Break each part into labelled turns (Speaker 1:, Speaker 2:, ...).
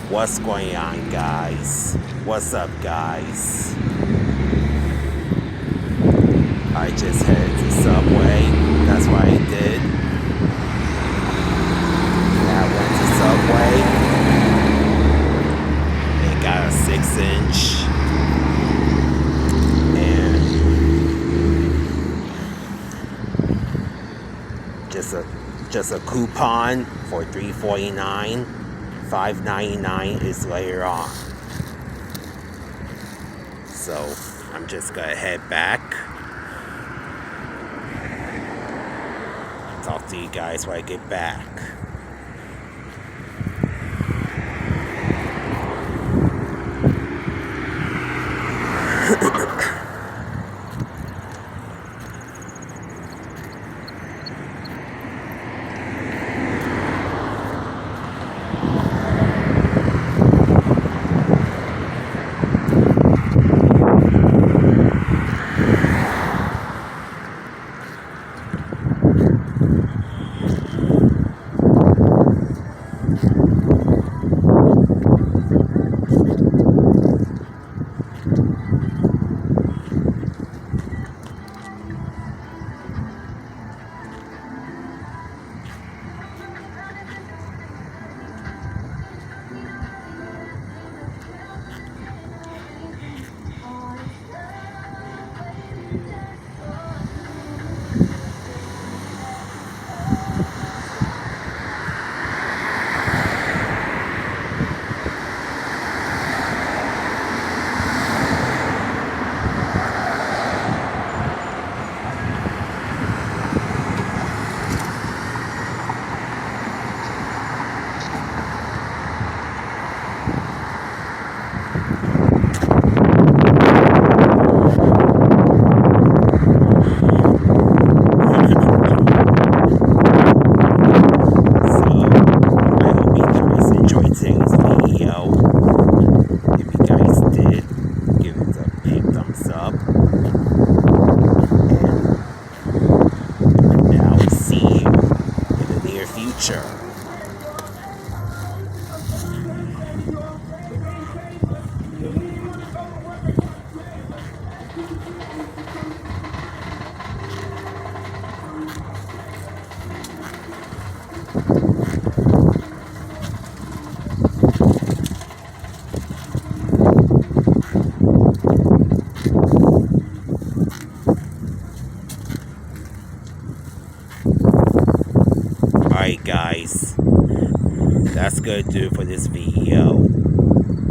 Speaker 1: What's going on, guys? What's up, guys? I just headed to Subway. That's what I did. I went to Subway and got a 6-inch and just a coupon for $3.49. $5.99 is later on. So I'm just gonna head back. Talk to you guys when I get back. Alright, guys, that's gonna do for this video.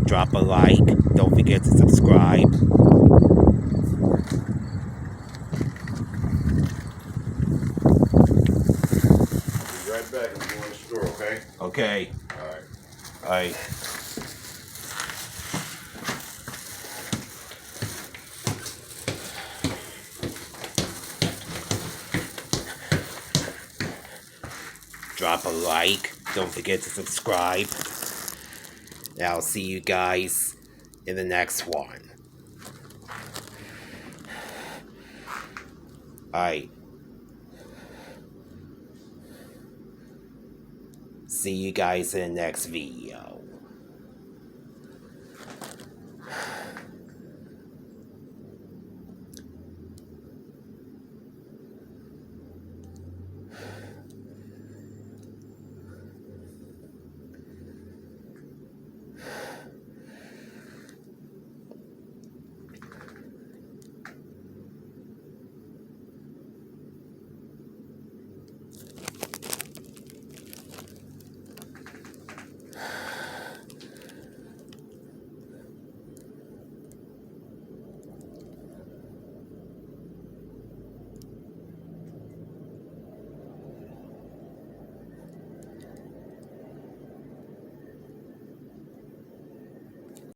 Speaker 1: Drop a like, don't forget to subscribe.
Speaker 2: Be right back. I'm going to the store, okay?
Speaker 1: Okay. Alright. Drop a like, don't forget to subscribe. And I'll see you guys in the next one. Alright. See you guys in the next video.